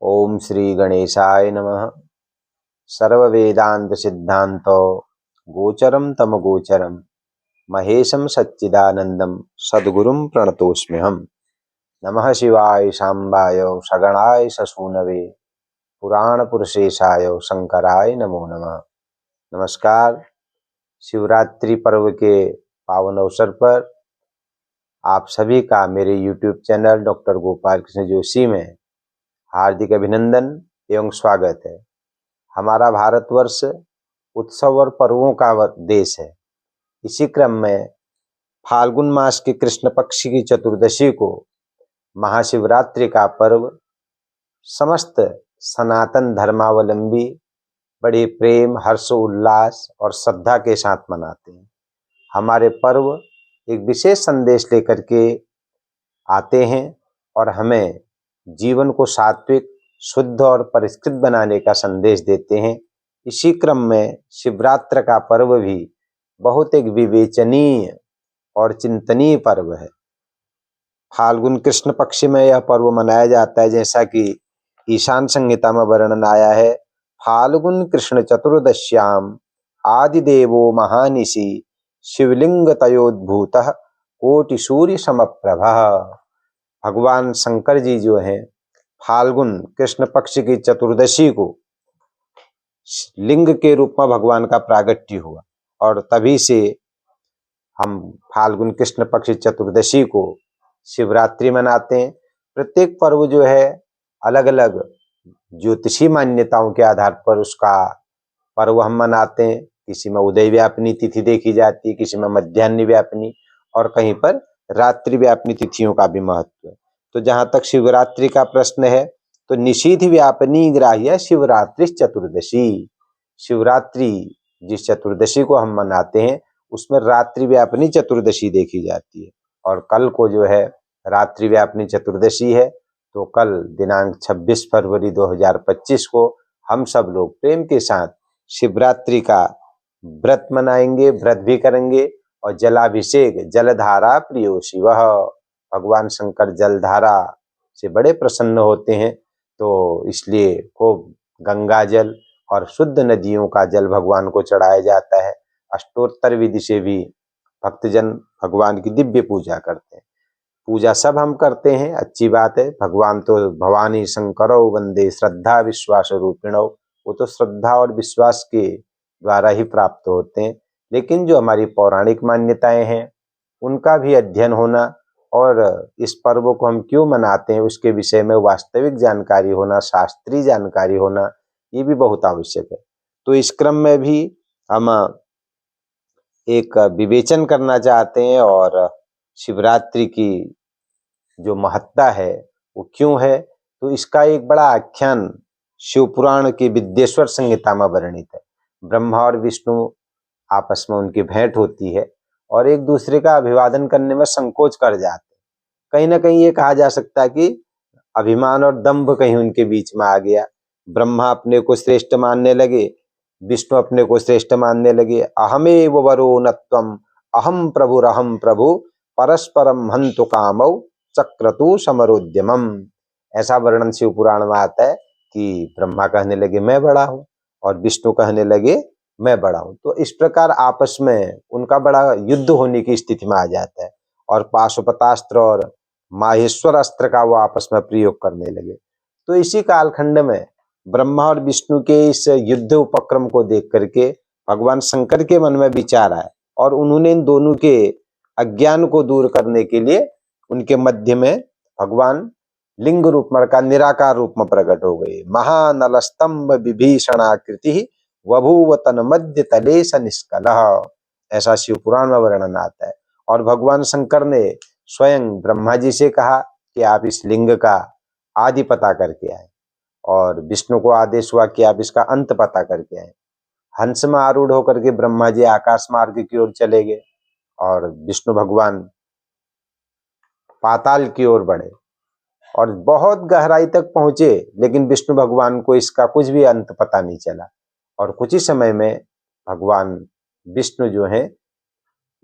ओम श्री गणेशाय नमः। सर्ववेदांत सिद्धांतो गोचरम तम गोचरम महेशम सच्चिदानंदम सद्गुरुं प्रणतोस्म्यहम्। नमः शिवाय शाम्बाय सगणाय ससूनवे पुराण पुरुषेशाय शंकराय नमो नमः। नमस्कार। शिवरात्रि पर्व के पावन अवसर पर आप सभी का मेरे YouTube channel doctor Gopal Krishna Joshi में हार्दिक अभिनंदन एवं स्वागत है। हमारा भारतवर्ष उत्सव और पर्वों का देश है। इसी क्रम में फाल्गुन मास की कृष्ण पक्ष की चतुर्दशी को महाशिवरात्रि का पर्व समस्त सनातन धर्मावलंबी बड़े प्रेम, हर्ष, उल्लास और श्रद्धा के साथ मनाते हैं। हमारे पर्व एक विशेष संदेश लेकर के आते हैं और हमें जीवन को सात्विक, शुद्ध और परिष्कृत बनाने का संदेश देते हैं। इसी क्रम में शिवरात्रि का पर्व भी बहुत एक विवेचनीय और चिंतनीय पर्व है। फाल्गुन कृष्ण पक्ष में यह पर्व मनाया जाता है, जैसा कि ईशान संहिता में वर्णन आया है। फाल्गुन कृष्ण चतुर्दश्याम आदिदेवो महानिशि शिवलिंग तयोद्भूतः कोटि सूर्य समप्रभः। भगवान शंकर जी जो हैं, फाल्गुन कृष्ण पक्ष की चतुर्दशी को लिंग के रूप में भगवान का प्रागट्य हुआ और तभी से हम फाल्गुन कृष्ण पक्ष चतुर्दशी को शिवरात्रि मनाते हैं। प्रत्येक पर्व जो है अलग अलग ज्योतिषी मान्यताओं के आधार पर उसका पर्व हम मनाते हैं। किसी में उदय व्यापिनी तिथि देखी जाती है, किसी में मध्याह्न व्यापिनी और कहीं पर रात्रि व्यापिनी तिथियों का भी महत्व है। तो जहाँ तक शिवरात्रि का प्रश्न है तो निशीथ व्यापिनी ग्राह्य शिवरात्रि चतुर्दशी। शिवरात्रि जिस चतुर्दशी को हम मनाते हैं उसमें रात्रि व्यापिनी चतुर्दशी देखी जाती है और कल को जो है रात्रि व्यापिनी चतुर्दशी है। तो कल दिनांक 26 फरवरी 2025 को हम सब लोग प्रेम के साथ शिवरात्रि का व्रत मनाएंगे, व्रत भी करेंगे और जलाभिषेक जलधारा प्रियो शिव। भगवान शंकर जलधारा से बड़े प्रसन्न होते हैं, तो इसलिए खूब गंगा जल और शुद्ध नदियों का जल भगवान को चढ़ाया जाता है। अष्टोत्तर विधि से भी भक्तजन भगवान की दिव्य पूजा करते हैं। पूजा सब हम करते हैं, अच्छी बात है। भगवान तो भवानी शंकरो वंदे श्रद्धा विश्वास रूपिणो, वो तो श्रद्धा और विश्वास के द्वारा ही प्राप्त होते हैं। लेकिन जो हमारी पौराणिक मान्यताएं हैं उनका भी अध्ययन होना और इस पर्व को हम क्यों मनाते हैं उसके विषय में वास्तविक जानकारी होना, शास्त्रीय जानकारी होना, ये भी बहुत आवश्यक है। तो इस क्रम में भी हम एक विवेचन करना चाहते हैं और शिवरात्रि की जो महत्ता है वो क्यों है, तो इसका एक बड़ा आख्यान शिवपुराण की विद्येश्वर संहिता में वर्णित है। ब्रह्मा और विष्णु आपस में उनकी भेंट होती है और एक दूसरे का अभिवादन करने में संकोच कर जाते हैं। कहीं ना कहीं ये कहा जा सकता है कि अभिमान और दंभ कहीं उनके बीच में आ गया। ब्रह्मा अपने को श्रेष्ठ मानने लगे, विष्णु अपने को श्रेष्ठ मानने लगे। अहमेव वरो न त्वम अहम प्रभु परस्परम हंतु कामौ चक्रतु समरोद्यमम। ऐसा वर्णन शिव पुराण में आता है कि ब्रह्मा कहने लगे मैं बड़ा हूँ और विष्णु कहने लगे मैं बड़ा हूँ। तो इस प्रकार आपस में उनका बड़ा युद्ध होने की स्थिति में आ जाता है और पाशुपतास्त्र और माहेश्वर अस्त्र का वो आपस में प्रयोग करने लगे। तो इसी कालखंड में ब्रह्मा और विष्णु के इस युद्ध उपक्रम को देख करके भगवान शंकर के मन में विचार आया और उन्होंने इन दोनों के अज्ञान को दूर करने के लिए उनके मध्य में भगवान लिंग रूप में का निराकार रूप में प्रकट हो गए। महानल स्तंभ विभीषणाकृति वभूव तन मध्य तले स निष्कलः, ऐसा शिव पुराण में वर्णन आता है। और भगवान शंकर ने स्वयं ब्रह्मा जी से कहा कि आप इस लिंग का आदि पता करके आए और विष्णु को आदेश हुआ कि आप इसका अंत पता करके आए। हंस में आरूढ़ होकर के ब्रह्मा जी आकाश मार्ग की ओर चले गए और विष्णु भगवान पाताल की ओर बढ़े और बहुत गहराई तक पहुंचे, लेकिन विष्णु भगवान को इसका कुछ भी अंत पता नहीं चला। और कुछ ही समय में भगवान विष्णु जो है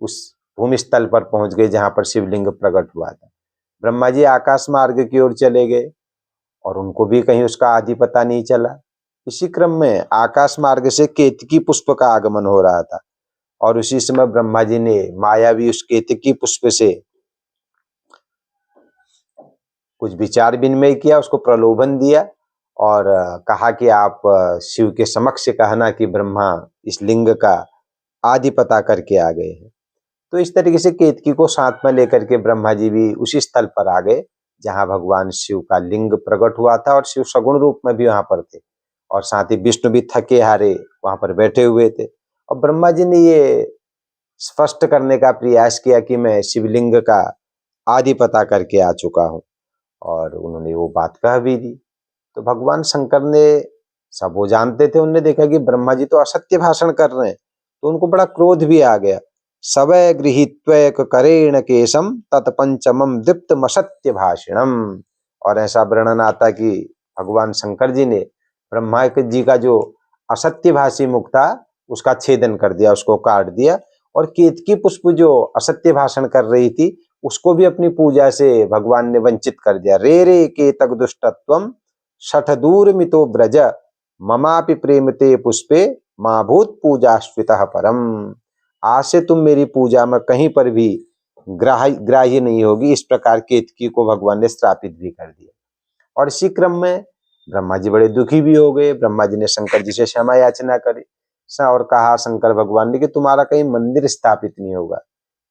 उस भूमि स्थल पर पहुंच गए जहां पर शिवलिंग प्रकट हुआ था। ब्रह्मा जी आकाश मार्ग की ओर चले गए और उनको भी कहीं उसका आदि पता नहीं चला। इसी क्रम में आकाश मार्ग से केतकी पुष्प का आगमन हो रहा था और उसी समय ब्रह्मा जी ने मायावी उस केतकी पुष्प से कुछ विचार विनिमय किया, उसको प्रलोभन दिया और कहा कि आप शिव के समक्ष कहना कि ब्रह्मा इस लिंग का आदि पता करके आ गए हैं। तो इस तरीके से केतकी को साथ में लेकर के ब्रह्मा जी भी उसी स्थल पर आ गए जहां भगवान शिव का लिंग प्रकट हुआ था और शिव सगुण रूप में भी वहां पर थे और साथ ही विष्णु भी थके हारे वहां पर बैठे हुए थे। और ब्रह्मा जी ने ये स्पष्ट करने का प्रयास किया कि मैं शिवलिंग का आदि पता करके आ चुका हूँ और उन्होंने वो बात कह भी दी। तो भगवान शंकर ने, सब वो जानते थे, उन्होंने देखा कि ब्रह्मा जी तो असत्य भाषण कर रहे हैं, तो उनको बड़ा क्रोध भी आ गया। सवै गृहीत्वैक करेण केशम तत्पंचमम दीप्तमसत्य भाषणम। और ऐसा वर्णन आता कि भगवान शंकर जी ने ब्रह्मा जी का जो असत्य भाषी मुख था उसका छेदन कर दिया, उसको काट दिया और केतकी पुष्प जो असत्य भाषण कर रही थी उसको भी अपनी पूजा से भगवान ने वंचित कर दिया। रे रे केतक दुष्टत्वम शठ दूर मितो ब्रज ममापि प्रेमते पुष्पे माँ भूत पूजाश्वितः परम। आज से तुम मेरी पूजा में कहीं पर भी ग्राह्य नहीं होगी। इस प्रकार केतकी को भगवान ने श्रापित भी कर दिया। और इसी क्रम में ब्रह्मा जी बड़े दुखी भी हो गए। ब्रह्मा जी ने शंकर जी से क्षमा याचना करी और कहा शंकर भगवान ने कि तुम्हारा कहीं मंदिर स्थापित नहीं होगा,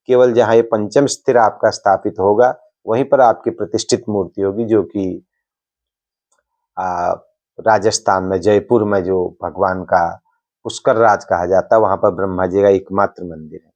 केवल जहाँ ये पंचम स्थिर आपका स्थापित होगा वहीं पर आपकी प्रतिष्ठित मूर्ति होगी, जो कि राजस्थान में जयपुर में जो भगवान का पुष्कर राज कहा जाता है वहां पर ब्रह्मा जी का एकमात्र मंदिर है।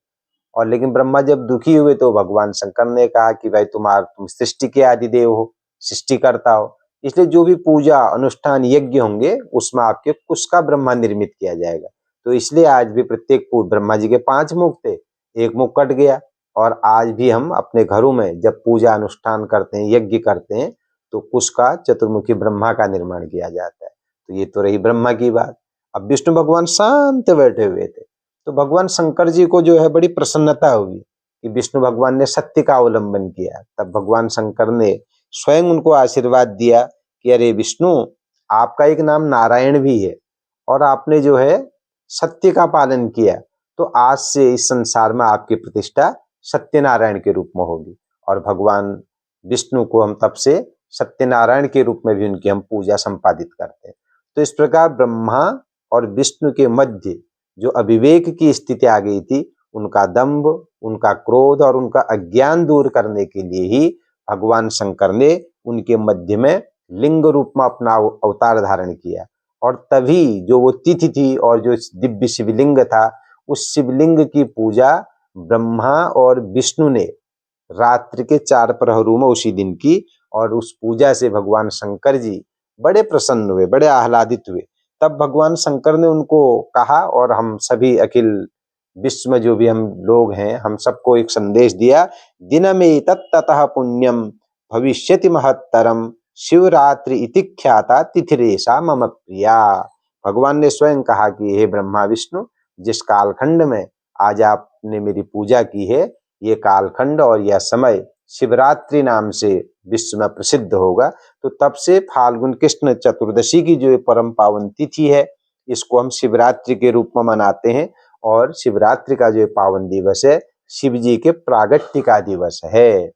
और लेकिन ब्रह्मा जब दुखी हुए तो भगवान शंकर ने कहा कि भाई तुम सृष्टि के आदिदेव हो, सृष्टिकर्ता हो, इसलिए जो भी पूजा अनुष्ठान यज्ञ होंगे उसमें आपके कुश का ब्रह्मा निर्मित किया जाएगा। तो इसलिए आज भी प्रत्येक ब्रह्मा जी के 5 मुख थे, एक मुख कट गया और आज भी हम अपने घरों में जब पूजा अनुष्ठान करते हैं, यज्ञ करते हैं, तो कुश का चतुर्मुखी ब्रह्मा का निर्माण किया जाता है। तो ये तो रही ब्रह्मा की बात। अब विष्णु भगवान शांत बैठे हुए थे, तो भगवान शंकर जी को जो है बड़ी प्रसन्नता हुई कि विष्णु भगवान ने सत्य का अवलंबन किया। तब भगवान शंकर ने स्वयं उनको आशीर्वाद दिया कि अरे विष्णु, आपका एक नाम नारायण भी है और आपने जो है सत्य का पालन किया, तो आज से इस संसार में आपकी प्रतिष्ठा सत्यनारायण के रूप में होगी। और भगवान विष्णु को हम तब से सत्यनारायण के रूप में भी उनकी हम पूजा संपादित करते हैं। तो इस प्रकार ब्रह्मा और विष्णु के मध्य जो अविवेक की स्थिति आ गई थी, उनका दंभ, उनका क्रोध और उनका अज्ञान दूर करने के लिए ही भगवान शंकर ने उनके मध्य में लिंग रूप में अपना अवतार धारण किया। और तभी जो वो तिथि थी और जो दिव्य शिवलिंग था, उस शिवलिंग की पूजा ब्रह्मा और विष्णु ने रात्रि के 4 प्रहरों में उसी दिन की। और उस पूजा से भगवान शंकर जी बड़े प्रसन्न हुए, बड़े आह्लादित हुए। तब भगवान शंकर ने उनको कहा और हम सभी अखिल विश्व में जो भी हम लोग हैं, हम सबको एक संदेश दिया, दिनमे तत्ततः पुण्यम भविष्यति महत्तरम शिवरात्रि इति ख्याता तिथिरेशा मम प्रिया। भगवान ने स्वयं कहा कि हे ब्रह्मा विष्णु, जिस कालखंड में आज आपने मेरी पूजा की है, ये कालखंड और यह समय शिवरात्रि नाम से विश्व में प्रसिद्ध होगा। तो तब से फाल्गुन कृष्ण चतुर्दशी की जो परम पावन तिथि है, इसको हम शिवरात्रि के रूप में मनाते हैं। और शिवरात्रि का जो पावन दिवस है, शिव जी के प्रागट्य का दिवस है।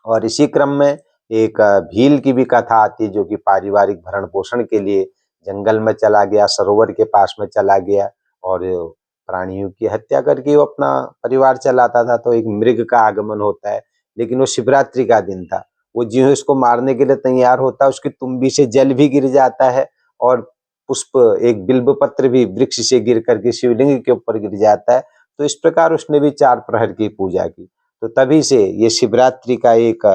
और इसी क्रम में एक भील की भी कथा आती है, जो कि पारिवारिक भरण पोषण के लिए जंगल में चला गया, सरोवर के पास में चला गया और प्राणियों की हत्या करके वो अपना परिवार चलाता था। तो एक मृग का आगमन होता है, लेकिन वो शिवरात्रि का दिन था। वो ज्यों ही उसको मारने के लिए तैयार होता है, उसकी तुम्बी से जल भी गिर जाता है और पुष्प, एक बिल्व पत्र भी वृक्ष से गिर करके शिवलिंग के ऊपर गिर जाता है। तो इस प्रकार उसने भी 4 प्रहर की पूजा की। तो तभी से ये शिवरात्रि का एक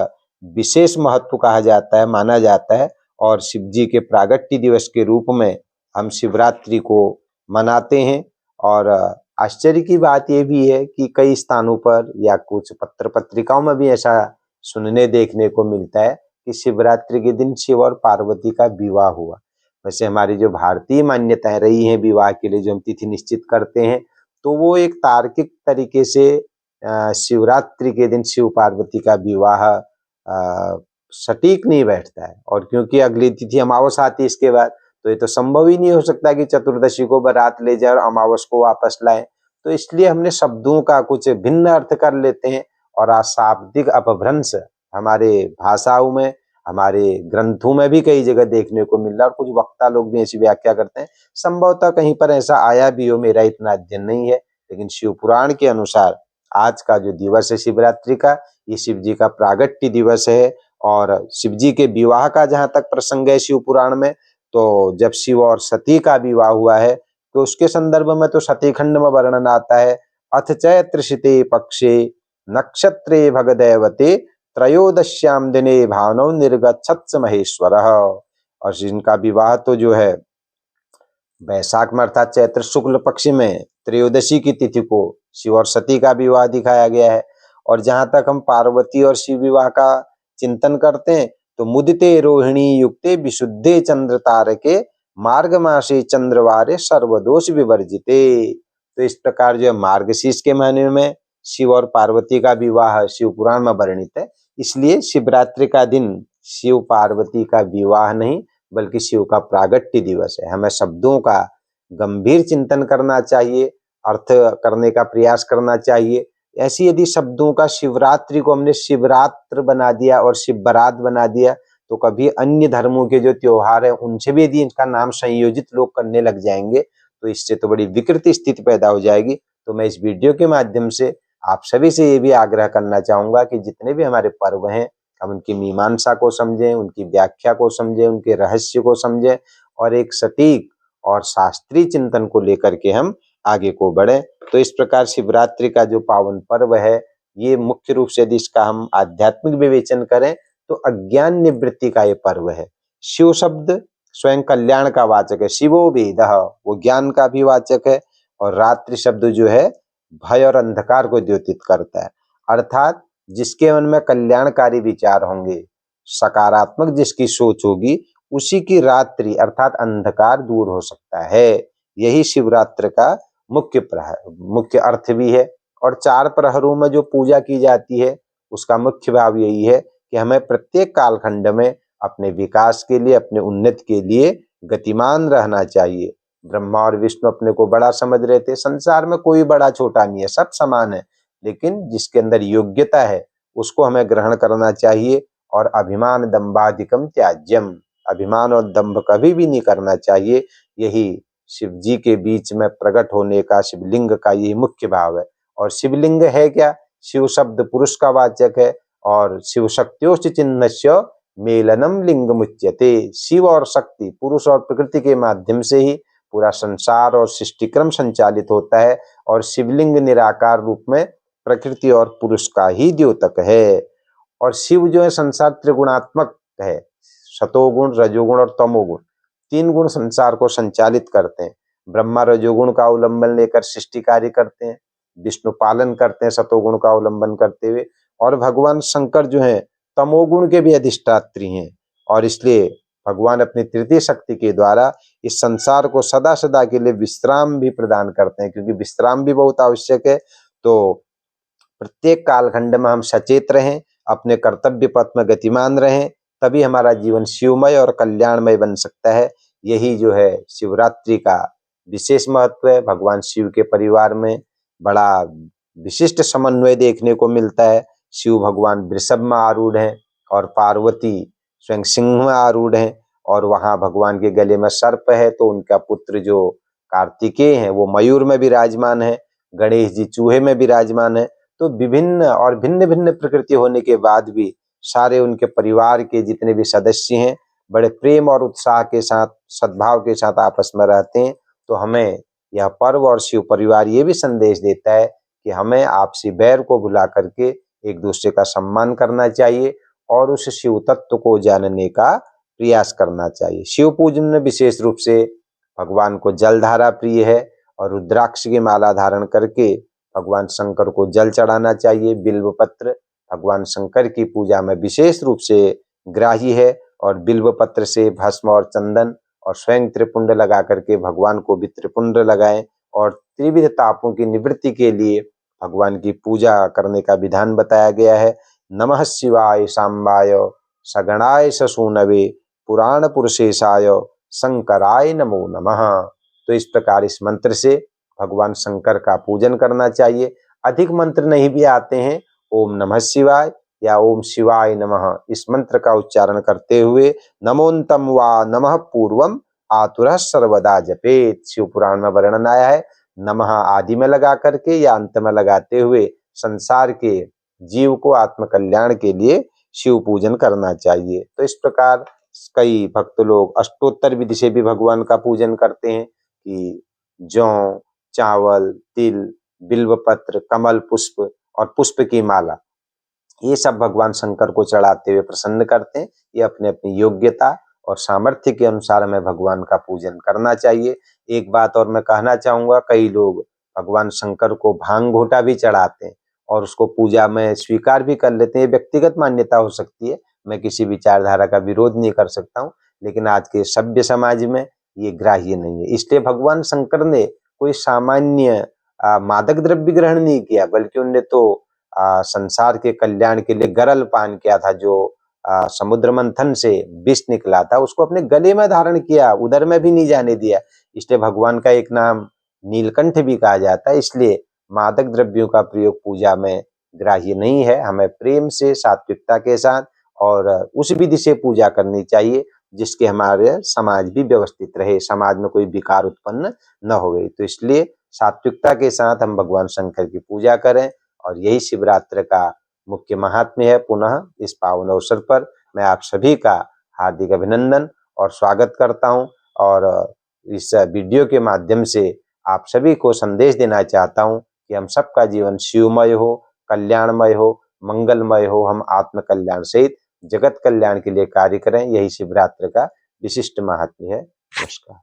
विशेष महत्व कहा जाता है, माना जाता है। और शिव जी के प्रागट्य दिवस के रूप में हम शिवरात्रि को मनाते हैं। और आश्चर्य की बात यह भी है कि कई स्थानों पर या कुछ पत्र पत्रिकाओं में भी ऐसा सुनने देखने को मिलता है कि शिवरात्रि के दिन शिव और पार्वती का विवाह हुआ। वैसे हमारी जो भारतीय मान्यताएं रही हैं विवाह के लिए, जो हम तिथि निश्चित करते हैं, तो वो एक तार्किक तरीके से शिवरात्रि के दिन शिव पार्वती का विवाह सटीक नहीं बैठता है। और क्योंकि अगली तिथि अमावस आती है इसके बाद, तो ये तो संभव ही नहीं हो सकता कि चतुर्दशी को बारात ले जाए और अमावस को वापस लाए। तो इसलिए हमने शब्दों का कुछ भिन्न अर्थ कर लेते हैं और अशाब्दिक अपभ्रंश हमारे भाषाओं में, हमारे ग्रंथों में भी कई जगह देखने को मिल रहा है और कुछ वक्ता लोग भी ऐसी व्याख्या करते हैं। संभवतः कहीं पर ऐसा आया भी हो, मेरा इतना अध्ययन नहीं है, लेकिन शिव पुराण के अनुसार आज का जो दिवस है शिवरात्रि का, ये शिव जी का प्रागट्य दिवस है। और शिव जी के विवाह का जहाँ तक प्रसंग है शिव पुराण में, तो जब शिव और सती का विवाह हुआ है तो उसके संदर्भ में तो सती खंड में वर्णन आता है, अथ चैत्र शिते पक्षे नक्षत्रे भगदैवते त्रयोदश्याम दिने भावनौ निर्गच्छत्स महेश्वरः। और जिनका विवाह तो जो है वैशाख में अर्थात चैत्र शुक्ल पक्ष में त्रयोदशी की तिथि को शिव और सती का विवाह दिखाया गया है। और जहां तक हम पार्वती और शिव विवाह का चिंतन करते हैं तो मुदिते रोहिणी युक्ते विशुद्धे चंद्र तारके मार्ग मासे चंद्रवारे सर्वदोष विवर्जिते। तो इस प्रकार जो है मार्गशीर्ष के महीने में शिव और पार्वती का विवाह शिव पुराण में वर्णित है। इसलिए शिवरात्रि का दिन शिव पार्वती का विवाह नहीं बल्कि शिव का प्रागट्य दिवस है। हमें शब्दों का गंभीर चिंतन करना चाहिए, अर्थ करने का प्रयास करना चाहिए। ऐसी यदि शब्दों का शिवरात्रि को हमने शिवरात्र बना दिया और शिव बारात बना दिया तो कभी अन्य धर्मों के जो त्योहार है उनसे भी यदि इनका नाम संयोजित लोग करने लग जाएंगे तो इससे तो बड़ी विकृत स्थिति पैदा हो जाएगी। तो मैं इस वीडियो के माध्यम से आप सभी से ये भी आग्रह करना चाहूंगा कि जितने भी हमारे पर्व हैं हम उनकी मीमांसा को समझें, उनकी व्याख्या को समझें, उनके रहस्य को समझें और एक सटीक और शास्त्रीय चिंतन को लेकर के हम आगे को बढ़ें। तो इस प्रकार शिवरात्रि का जो पावन पर्व है ये मुख्य रूप से यदि इसका हम आध्यात्मिक विवेचन करें तो अज्ञान निवृत्ति का ये पर्व है। शिव शब्द स्वयं कल्याण का वाचक है, शिवो वेदः वो ज्ञान का भी वाचक है। और रात्रि शब्द जो है भय और अंधकार को द्योतित करता है, अर्थात जिसके मन में कल्याणकारी विचार होंगे, सकारात्मक जिसकी सोच होगी उसी की रात्रि अर्थात अंधकार दूर हो सकता है। यही शिवरात्रि का मुख्य अर्थ भी है। और 4 प्रहरों में जो पूजा की जाती है उसका मुख्य भाव यही है कि हमें प्रत्येक कालखंड में अपने विकास के लिए, अपने उन्नति के लिए गतिमान रहना चाहिए। ब्रह्मा और विष्णु अपने को बड़ा समझ रहे थे, संसार में कोई बड़ा छोटा नहीं है, सब समान है, लेकिन जिसके अंदर योग्यता है उसको हमें ग्रहण करना चाहिए। और अभिमान दंभाधिकम त्याज्यम, अभिमान और दंभ कभी भी नहीं करना चाहिए। यही शिव जी के बीच में प्रकट होने का, शिवलिंग का यही मुख्य भाव है। और शिवलिंग है क्या? शिव शब्द पुरुष का वाचक है और शिव शक्त्योश्च चिन्हस्य मेलनम लिंग मुच्यते। शिव और शक्ति, पुरुष और प्रकृति के माध्यम से ही पूरा संसार और सृष्टिक्रम संचालित होता है। और शिवलिंग निराकार रूप में प्रकृति और पुरुष का ही द्योतक है। और शिव जो है संसार त्रिगुणात्मक है, सतोगुण, रजोगुण और तमोगुण, 3 गुण संसार को संचालित करते हैं। ब्रह्मा रजोगुण का अवलंबन लेकर सृष्टि कार्य करते हैं, विष्णु पालन करते हैं सतोगुण का अवलंबन करते हुए, और भगवान शंकर जो है तमोगुण के भी अधिष्ठात्री हैं। और इसलिए भगवान अपनी तृतीय शक्ति के द्वारा इस संसार को सदा सदा के लिए विश्राम भी प्रदान करते हैं, क्योंकि विश्राम भी बहुत आवश्यक है। तो प्रत्येक कालखंड में हम सचेत रहें, अपने कर्तव्य पथ में गतिमान रहें, तभी हमारा जीवन शिवमय और कल्याणमय बन सकता है। यही जो है शिवरात्रि का विशेष महत्व है। भगवान शिव के परिवार में बड़ा विशिष्ट समन्वय देखने को मिलता है। शिव भगवान वृषभ में आरूढ़ हैं और पार्वती स्वयं सिंह में आरूढ़ हैं। और वहाँ भगवान के गले में सर्प है, तो उनका पुत्र जो कार्तिकेय है वो मयूर में विराजमान है, गणेश जी चूहे में विराजमान है। तो विभिन्न और भिन्न भिन्न प्रकृति होने के बाद भी सारे उनके परिवार के जितने भी सदस्य हैं बड़े प्रेम और उत्साह के साथ, सद्भाव के साथ आपस में रहते हैं। तो हमें यह पर्व और शिव परिवार ये भी संदेश देता है कि हमें आपसी बैर को भुला करके एक दूसरे का सम्मान करना चाहिए और उस शिव तत्व को जानने का प्रयास करना चाहिए। शिव पूजन में विशेष रूप से भगवान को जलधारा प्रिय है और रुद्राक्ष की माला धारण करके भगवान शंकर को जल चढ़ाना चाहिए। बिल्व पत्र भगवान शंकर की पूजा में विशेष रूप से ग्राही है और बिल्व पत्र से भस्म और चंदन और स्वयं त्रिपुंड लगा करके भगवान को भी त्रिपुंड लगाएं। और त्रिविध तापों की निवृत्ति के लिए भगवान की पूजा करने का विधान बताया गया है। नमः शिवाय सांबाय सगणाय ससूनवे पुराण पुरुषेशाय शंकराय नमो नमः। तो इस प्रकार इस मंत्र से भगवान शंकर का पूजन करना चाहिए। अधिक मंत्र नहीं भी आते हैं, ओम नमः शिवाय या ओम शिवाय नमः, इस मंत्र का उच्चारण करते हुए नमोन्तं वा नमः पूर्वम आतुरः सर्वदा जपेत। शिव पुराण में वर्णन आया है, नमः आदि में लगा करके या अंत में लगाते हुए संसार के जीव को आत्म कल्याण के लिए शिव पूजन करना चाहिए। तो इस प्रकार कई भक्त लोग अष्टोत्तर विधि से भी भगवान का पूजन करते हैं कि जौ, चावल, तिल, बिल्वपत्र, कमल पुष्प और पुष्प की माला, ये सब भगवान शंकर को चढ़ाते हुए प्रसन्न करते हैं। ये अपने अपनी योग्यता और सामर्थ्य के अनुसार हमें भगवान का पूजन करना चाहिए। एक बात और मैं कहना चाहूँगा, कई लोग भगवान शंकर को भांग घोटा भी चढ़ाते हैं और उसको पूजा में स्वीकार भी कर लेते हैं। ये व्यक्तिगत मान्यता हो सकती है, मैं किसी विचारधारा का विरोध नहीं कर सकता हूँ, लेकिन आज के सभ्य समाज में ये ग्राह्य नहीं है। इसलिए भगवान शंकर ने कोई सामान्य मादक द्रव्य ग्रहण नहीं किया, बल्कि उनने तो संसार के कल्याण के लिए गरल पान किया था। जो समुद्र मंथन से विष निकला था उसको अपने गले में धारण किया, उदर में भी नहीं जाने दिया। इसलिए भगवान का एक नाम नीलकंठ भी कहा जाता है। इसलिए मादक द्रव्यों का प्रयोग पूजा में ग्राह्य नहीं है। हमें प्रेम से, सात्विकता के साथ और उस विधि से पूजा करनी चाहिए जिसके हमारे समाज भी व्यवस्थित रहे, समाज में कोई विकार उत्पन्न न हो गई। तो इसलिए सात्विकता के साथ हम भगवान शंकर की पूजा करें और यही शिवरात्रि का मुख्य महात्म्य है। पुनः इस पावन अवसर पर मैं आप सभी का हार्दिक अभिनंदन और स्वागत करता हूं और इस वीडियो के माध्यम से आप सभी को संदेश देना चाहता हूं कि हम सबका जीवन शिवमय हो, कल्याणमय हो, मंगलमय हो। हम आत्म कल्याण सहित जगत कल्याण के लिए कार्य करें, यही शिवरात्रि का विशिष्ट महात्म्य है। नमस्कार।